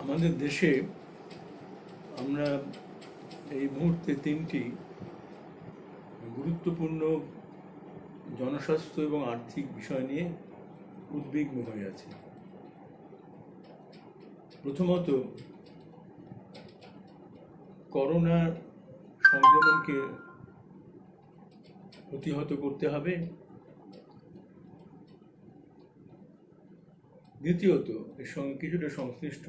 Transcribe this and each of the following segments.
আমাদের দেশে আমরা এই মুহূর্তে তিনটি গুরুত্বপূর্ণ জনস্বাস্থ্য এবং আর্থিক বিষয় নিয়ে উদ্বিগ্ন হয়ে আছি। প্রথমত, করোনা সংক্রমণকে প্রতিহত করতে হবে। দ্বিতীয়ত, এর সঙ্গে কিছুটা সংশ্লিষ্ট,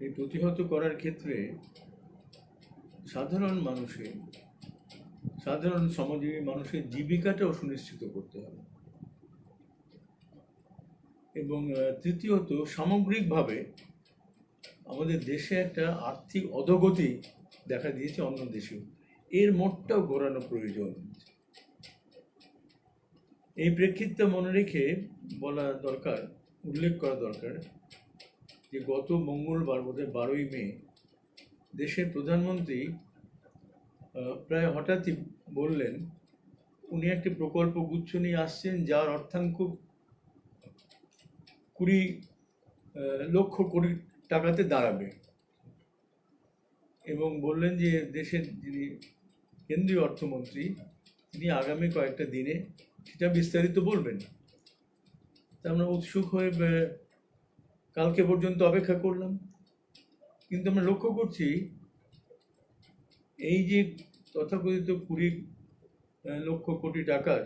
এই প্রতিহত করার ক্ষেত্রে সাধারণ সমাজীবী মানুষের জীবিকাটাও সুনিশ্চিত করতে হবে। এবং তৃতীয়ত, সামগ্রিকভাবে আমাদের দেশে একটা আর্থিক অধোগতি দেখা দিয়েছে অন্য দেশেও, এর মোড়টাও ঘোরানো প্রয়োজন। এই প্রেক্ষিতটা মনে রেখে উল্লেখ করা দরকার যে গত মঙ্গলবার, বোধহয় 12ই মে, দেশের প্রধানমন্ত্রী প্রায় হঠাৎই বললেন উনি একটি প্রকল্প গুচ্ছ নিয়ে আসছেন যার অর্থাঙ্ক 20 লক্ষ কোটি টাকাতে দাঁড়াবে, এবং বললেন যে দেশের যিনি কেন্দ্রীয় অর্থমন্ত্রী তিনি আগামী কয়েকটা দিনে সেটা বিস্তারিত বলবেন। তা আমরা উৎসুক হয়ে কালকে পর্যন্ত অপেক্ষা করলাম, কিন্তু আমরা লক্ষ্য করছি এই যে তথাকথিত 20 লক্ষ কোটি টাকার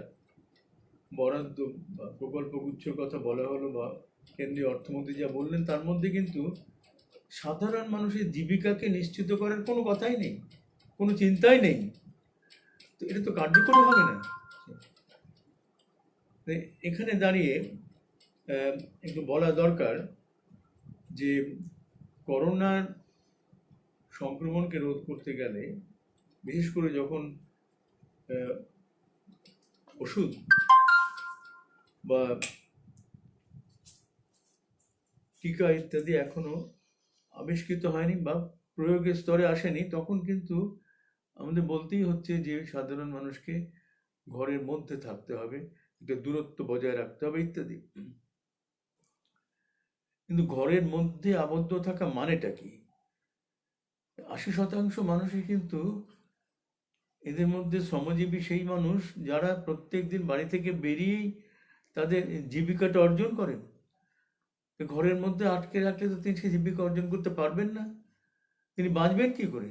বরাদ্দ বা প্রকল্পগুচ্ছর কথা বলা হলো বা কেন্দ্রীয় অর্থমন্ত্রী যা বললেন, তার মধ্যে কিন্তু সাধারণ মানুষের জীবিকাকে নিশ্চিত করার কোনো কথাই নেই, কোনো চিন্তাই নেই। তো এটা তো কার্যকর হবে না। এখানে দাঁড়িয়ে একটু বলা দরকার যে করোনার সংক্রমণকে রোধ করতে গেলে, বিশেষ করে যখন ওষুধ বা টিকা ইত্যাদি এখনো আবিষ্কৃত হয়নি বা প্রয়োগের স্তরে আসেনি, তখন কিন্তু আমাদের বলতেই হচ্ছে যে সাধারণ মানুষকে ঘরের মধ্যে থাকতে হবে, একটা দূরত্ব বজায় রাখতে হবে ইত্যাদি। কিন্তু ঘরের মধ্যে আবদ্ধ থাকা মানেটা কি? 80% মানুষই কিন্তু, এদের মধ্যে শ্রমজীবী সেই মানুষ যারা প্রত্যেক দিন বাড়ি থেকে বেরিয়েই তাদের জীবিকাটা অর্জন করেন। ঘরের মধ্যে আটকে রাখলে তো তিনি সে জীবিকা অর্জন করতে পারবেন না, তিনি বাঁচবেন কি করে?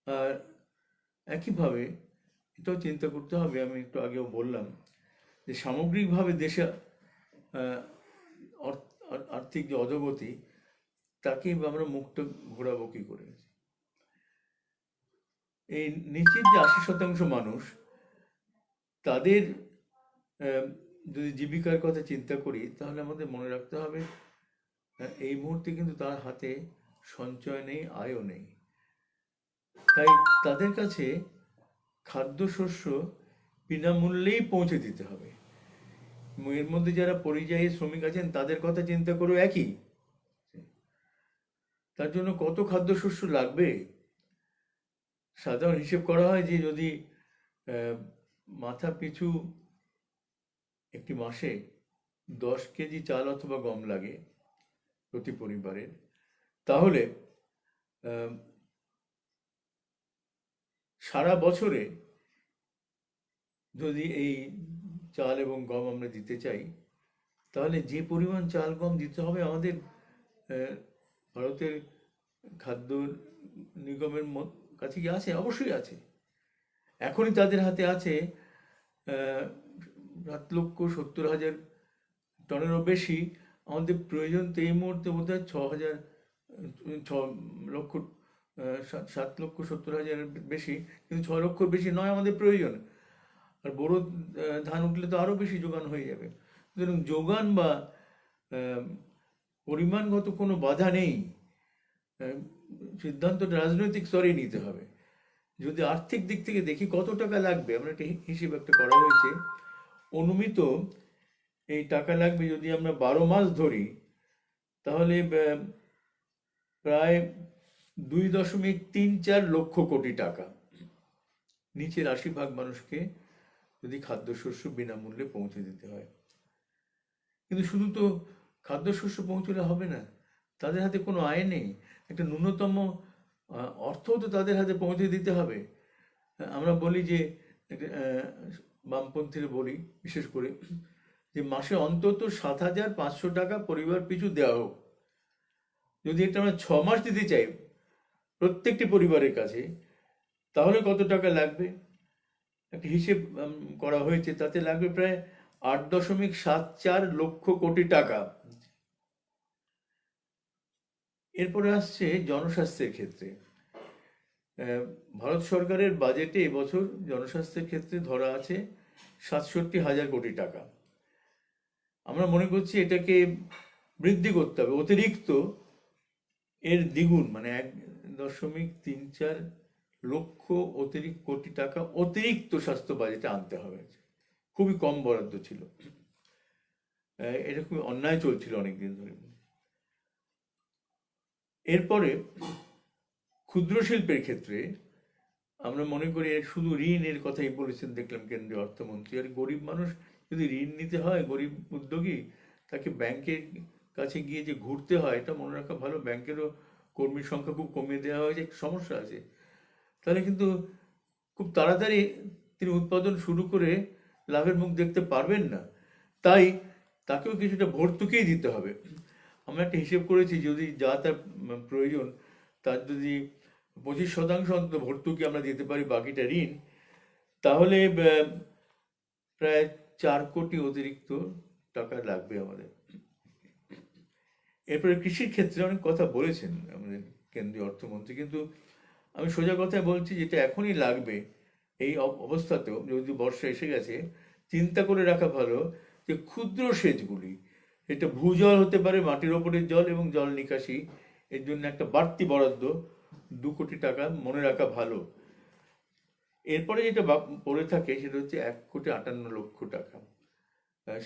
আর একইভাবে এটাও চিন্তা করতে হবে, আমি একটু আগেও বললাম যে সামগ্রিকভাবে দেশে আর্থিক যে অধোগতি, তাকে আমরা মুক্ত ঘোরাবো কি করে? এই নিশ্চিত যে 80% মানুষ, তাদের যদি জীবিকার কথা চিন্তা করি, তাহলে আমাদের মনে রাখতে হবে এই মুহূর্তে কিন্তু তার হাতে সঞ্চয় নেই, আয়ও নেই। তাই তাদের কাছে খাদ্যশস্য বিনামূল্যেই পৌঁছে দিতে হবে। এর মধ্যে যারা পরিযায়ী শ্রমিক আছেন তাদের কথা চিন্তা করেও একই, তার জন্য কত খাদ্যশস্য লাগবে। সাধারণ হিসেব করা হয় যে যদি মাথা পিছু একটি মাসে 10 কেজি চাল অথবা গম লাগে প্রতি পরিবারের, তাহলে সারা বছরে যদি এই চাল এবং গম আমরা দিতে চাই, তাহলে যে পরিমাণ চাল গম দিতে হবে আমাদের ভারতের খাদ্য নিগমের কাছে কি আছে? অবশ্যই আছে। এখনই তাদের হাতে আছে 7,70,000 টনেরও বেশি। আমাদের প্রয়োজন তো এই মুহূর্তে বোধহয় 7,70,000 বেশি, কিন্তু 6 লক্ষ বেশি নয় আমাদের প্রয়োজন। আর বড় ধান উঠলে তো আরও বেশি যোগান হয়ে যাবে। সুতরাং যোগান বা পরিমাণগত কোনো বাধা নেই, সিদ্ধান্তটা রাজনৈতিক স্তরেই নিতে হবে। যদি আর্থিক দিক থেকে দেখি কত টাকা লাগবে, আমরা একটা হিসেব একটা করা হয়েছে, অনুমিত এই টাকা লাগবে যদি আমরা 12 মাস ধরি, তাহলে প্রায় 2.34 লক্ষ কোটি টাকা নিচের 80% মানুষকে যদি খাদ্যশস্য বিনামূল্যে পৌঁছে দিতে হয়। কিন্তু শুধু তো খাদ্যশস্য পৌঁছলে হবে না, তাদের হাতে কোনো আয় নেই, একটা ন্যূনতম অর্থ তো তাদের হাতে পৌঁছে দিতে হবে। আমরা বলি যে বামপন্থীরা বলি বিশেষ করে যে মাসে অন্তত 7,500 টাকা পরিবার পিছু দেওয়া হোক। যদি এটা আমরা 6 মাস দিতে চাই প্রত্যেকটি পরিবারের কাছে, তাহলে কত টাকা লাগবে? একটা হিসেব করা হয়েছে, তাতে লাগবে প্রায় 8.74 লক্ষ কোটি টাকা। এরপরে আসছে জনস্বাস্থ্যের ক্ষেত্রে। ভারত সরকারের বাজেটে এবছর জনস্বাস্থ্যের ক্ষেত্রে ধরা আছে 67,000 কোটি টাকা। আমরা মনে করছি এটাকে বৃদ্ধি করতে হবে, অতিরিক্ত এর দ্বিগুণ, মানে 1.34 লক্ষ অতিরিক্ত কোটি টাকা অতিরিক্ত স্বাস্থ্য বাজেটে আনতে হবে। খুবই কম বরাদ্দ ছিল, এটা খুবই অন্যায় চলছিল অনেকদিন ধরে। এরপরে ক্ষুদ্র শিল্পের ক্ষেত্রে আমরা মনে করি শুধু ঋণের কথাই বলেছেন, দেখলাম কেন্দ্রীয় অর্থমন্ত্রী। আর গরিব মানুষ যদি ঋণ নিতে হয়, গরিব উদ্যোগী, তাকে ব্যাংকের কাছে গিয়ে যে ঘুরতে হয়, এটা মনে রাখা ভালো। ব্যাংকেরও কর্মীর সংখ্যা খুব কমিয়ে দেওয়া হয়েছে, সমস্যা আছে। তাহলে কিন্তু খুব তাড়াতাড়ি তিনি উৎপাদন শুরু করে লাভের মুখ দেখতে পারবেন না, তাই তাকেও কিছুটা ভর্তুকিই দিতে হবে। আমরা একটা হিসেব করেছি, যদি যা তার প্রয়োজন তার যদি 25% অন্তত ভর্তুকি আমরা দিতে পারি, বাকিটা ঋণ, তাহলে প্রায় 4 কোটি অতিরিক্ত টাকা লাগবে আমাদের। এরপরে কৃষির ক্ষেত্রে অনেক কথা বলেছেন আমাদের কেন্দ্রীয় অর্থমন্ত্রী, কিন্তু আমি সোজা কথায় বলছি, যেটা এখনই লাগবে এই অবস্থাতেও, যদি বর্ষা এসে গেছে, চিন্তা করে রাখা ভালো যে ক্ষুদ্র সেচগুলি, এটা ভূজল হতে পারে, মাটির ওপরের জল এবং জল নিকাশি, এর জন্য একটা বাড়তি বরাদ্দ 2 কোটি টাকা মনে রাখা ভালো। এরপরে যেটা পড়ে থাকে সেটা হচ্ছে 1,58,00,000 টাকা।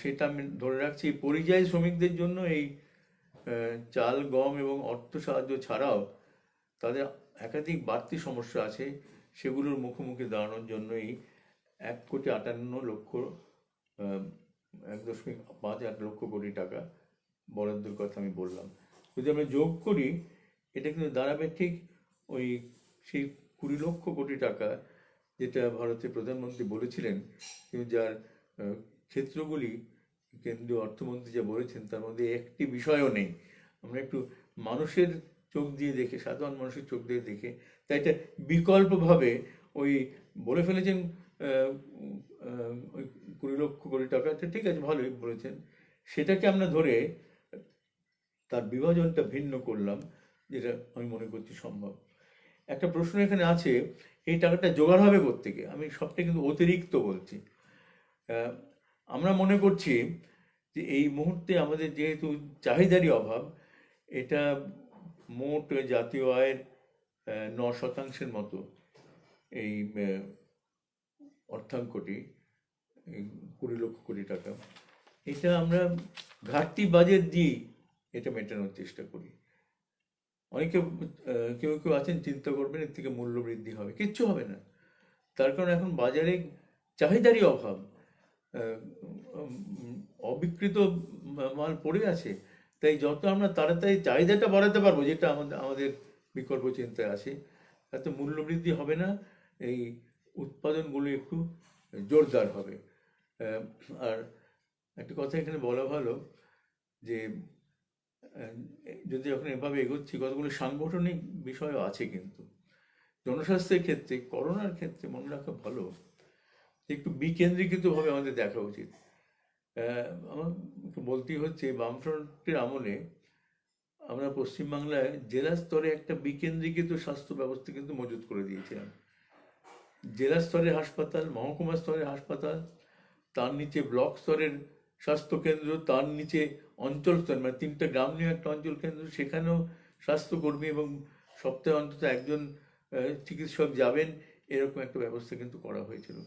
সেটা আমি ধরে রাখছি পরিযায়ী শ্রমিকদের জন্য। এই চাল, গম এবং অর্থ সাহায্য ছাড়াও তাদের একাধিক বাড়তি সমস্যা আছে, সেগুলোর মুখোমুখি দাঁড়ানোর জন্য এই 1,58,00,000 1.58 লক্ষ কোটি টাকা বরাদ্দের কথা আমি বললাম। যদি আমরা যোগ করি, এটা কিন্তু দাঁড়াবে ঠিক ওই সেই 20 লক্ষ কোটি টাকা যেটা ভারতের প্রধানমন্ত্রী বলেছিলেন, কিন্তু যার ক্ষেত্রগুলি কেন্দ্রীয় অর্থমন্ত্রী যা বলেছেন তার মধ্যে একটি বিষয়ও নেই। আমরা একটু মানুষের চোখ দিয়ে দেখে, সাধারণ মানুষের চোখ দিয়ে দেখে, তাই এটা বিকল্পভাবে ওই বলে ফেলেছেন ওই 20 লক্ষ কোটি টাকা, ঠিক আছে, ভালোই বলেছেন। সেটাকে আমরা ধরে তার বিভাজনটা ভিন্ন করলাম, যেটা আমি মনে করছি সম্ভব। একটা প্রশ্ন এখানে আছে, এই টাকাটা জোগাড় হবে কোত্থেকে? আমি সবটা কিন্তু অতিরিক্ত বলছি। আমরা মনে করছি যে এই মুহূর্তে আমাদের যেহেতু চাহিদারই অভাব, এটা মোট জাতীয় আয়ের 9% মতো, এই অর্থাঙ্কটি 20 লক্ষ কোটি টাকা, এটা আমরা ঘাটতি বাজেট দিয়ে এটা মেটানোর চেষ্টা করি। অনেকে কেউ কেউ আছেন চিন্তা করবেন এর থেকে মূল্য বৃদ্ধি হবে, কিচ্ছু হবে না। তার কারণ এখন বাজারে চাহিদারই অভাব, অবিকৃত মাল পড়ে আছে। তাই যত আমরা তাড়াতাড়ি চাহিদাটা বাড়াতে পারবো, যেটা আমাদের বিকল্প চিন্তায় আছে, তাতে মূল্য বৃদ্ধি হবে না, এই উৎপাদনগুলো একটু জোরদার হবে। আর একটা কথা এখানে বলা ভালো যে যদি এখন এভাবে এগোচ্ছি, কতগুলো সাংগঠনিক বিষয়ও আছে, কিন্তু জনস্বাস্থ্যের ক্ষেত্রে, করোনার ক্ষেত্রে মনে রাখা ভালো একটু বিকেন্দ্রীকৃতভাবে আমাদের দেখা উচিত। আমার বলতেই হচ্ছে, বামফ্রন্টের আমলে আমরা পশ্চিমবাংলায় জেলা স্তরে একটা বিকেন্দ্রীকৃত স্বাস্থ্য ব্যবস্থা কিন্তু মজুত করে দিয়েছিলাম। জেলা স্তরের হাসপাতাল, মহকুমা স্তরের হাসপাতাল, তার নিচে ব্লক স্তরের স্বাস্থ্যকেন্দ্র, তার নিচে অঞ্চল স্তর, মানে 3টা গ্রাম নিয়ে একটা অঞ্চল কেন্দ্র, সেখানেও স্বাস্থ্যকর্মী এবং সপ্তাহে অন্তত একজন চিকিৎসক যাবেন, এরকম একটা ব্যবস্থা কিন্তু করা হয়েছিল।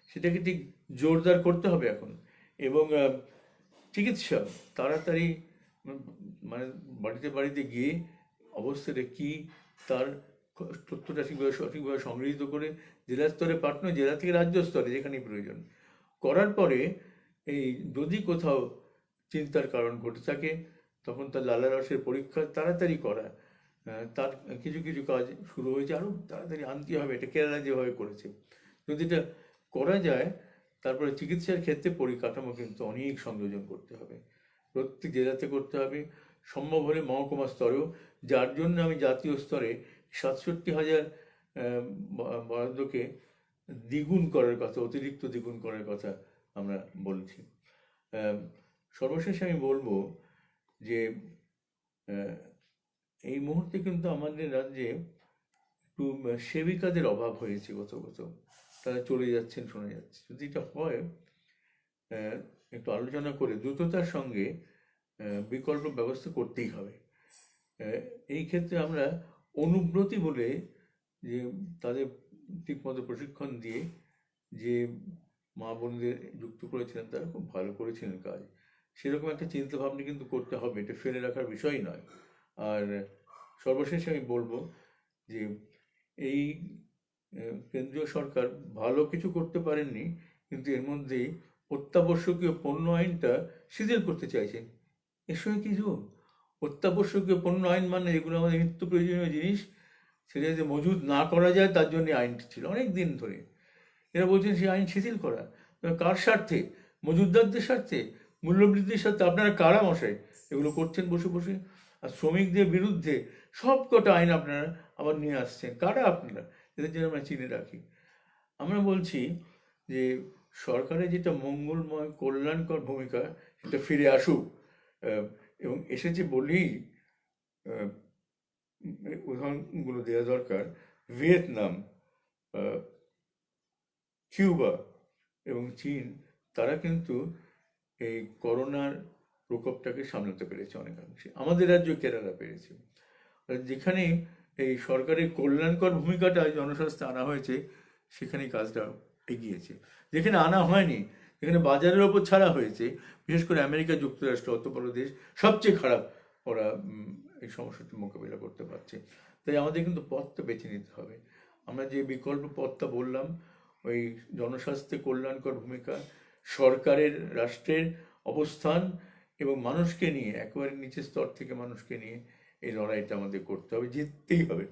সেটাকে ঠিক জোরদার করতে হবে এখন। এবং চিকিৎসা তাড়াতাড়ি, মানে বাড়িতে বাড়িতে গিয়ে অবস্থাটা কী তার তথ্যটা সঠিকভাবে সংগৃহীত করে জেলা স্তরে পাঠানো, জেলা থেকে রাজ্য স্তরে যেখানেই প্রয়োজন করার পরে, এই যদি কোথাও চিন্তার কারণ ঘটে থাকে তখন তার লালারসের পরীক্ষা তাড়াতাড়ি করা, তার কিছু কিছু কাজ শুরু হয়েছে, আরও তাড়াতাড়ি আনতে হবে। এটা কেরালা যেভাবে করেছে, যদি এটা করা যায়, তারপরে চিকিৎসার ক্ষেত্রে পরিকাঠামো কিন্তু অনেক সংযোজন করতে হবে, প্রত্যেক জেলাতে করতে হবে, সম্ভব হলে মহকুমা স্তরেও, যার জন্য আমি জাতীয় স্তরে 67,000 বরাদ্দকে দ্বিগুণ করার কথা, অতিরিক্ত দ্বিগুণ করার কথা আমরা বলছি। সর্বশেষে আমি বলবো যে এই মুহূর্তে কিন্তু আমাদের রাজ্যে একটু সেবিকাদের অভাব হয়েছে, কোথাও কোথাও তারা চলে যাচ্ছেন শোনা যাচ্ছে। যদি এটা হয়, একটু আলোচনা করে দ্রুততার সঙ্গে বিকল্প ব্যবস্থা করতেই হবে। এই ক্ষেত্রে আমরা অনুব্রতী বলে যে তাদের ঠিকমতো প্রশিক্ষণ দিয়ে যে মা বোনদের যুক্ত করেছিলেন, তারা খুব ভালো করেছিলেন কাজ। সেরকম একটা চিন্তা ভাবনা কিন্তু করতে হবে, এটা ফেলে রাখার বিষয় নয়। আর সর্বশেষে আমি বলবো যে এই কেন্দ্রীয় সরকার ভালো কিছু করতে পারেননি, কিন্তু এর মধ্যেই অত্যাবশ্যকীয় পণ্য আইনটা শিথিল করতে চাইছেন। এর সঙ্গে কিছু অত্যাবশ্যকীয় পণ্য আইন মানে যেগুলো আমাদের নিত্য প্রয়োজনীয় জিনিস, সেটা যাতে মজুদ না করা যায় তার জন্য আইনটি ছিল অনেক দিন ধরে। এরা বলছেন সেই আইন শিথিল করা, কার স্বার্থে? মজুদদারদের স্বার্থে, মূল্যবৃদ্ধির স্বার্থে। আপনারা কারা মশাই এগুলো করছেন বসে বসে? আর শ্রমিকদের বিরুদ্ধে সব কটা আইন আপনারা আবার নিয়ে আসছেন, কারা আপনারা? এদের জন্য আমরা চিনে রাখি। আমরা বলছি যে সরকারের যেটা মঙ্গলময় কল্যাণকর ভূমিকা, সেটা ফিরে আসুক, এবং এসেছে বলেই উদাহরণগুলো দেওয়া দরকার। ভিয়েতনাম, কিউবা এবং চীন, তারা কিন্তু এই করোনার প্রকোপটাকে সামলাতে পেরেছে অনেকাংশে। আমাদের রাজ্য কেরালা পেরেছে। যেখানে এই সরকারের কল্যাণকর ভূমিকাটা জনস্বাস্থ্যে আনা হয়েছে, সেখানে কাজটা এগিয়েছে। যেখানে আনা হয়নি, যেখানে বাজারের ওপর ছাড়া হয়েছে, বিশেষ করে আমেরিকা যুক্তরাষ্ট্র, অত বড় দেশ, সবচেয়ে খারাপ ওরা এই সমস্যাটি মোকাবিলা করতে পারছে। তাই আমাদের কিন্তু পথটা বেছে নিতে হবে। আমরা যে বিকল্প পথটা বললাম, ওই জনস্বাস্থ্যে কল্যাণকর ভূমিকা, সরকারের, রাষ্ট্রের অবস্থান এবং মানুষকে নিয়ে, একেবারে নিচের স্তর থেকে মানুষকে নিয়ে এই লড়াইটা আমাদের করতে হবে, জিততেই হবে।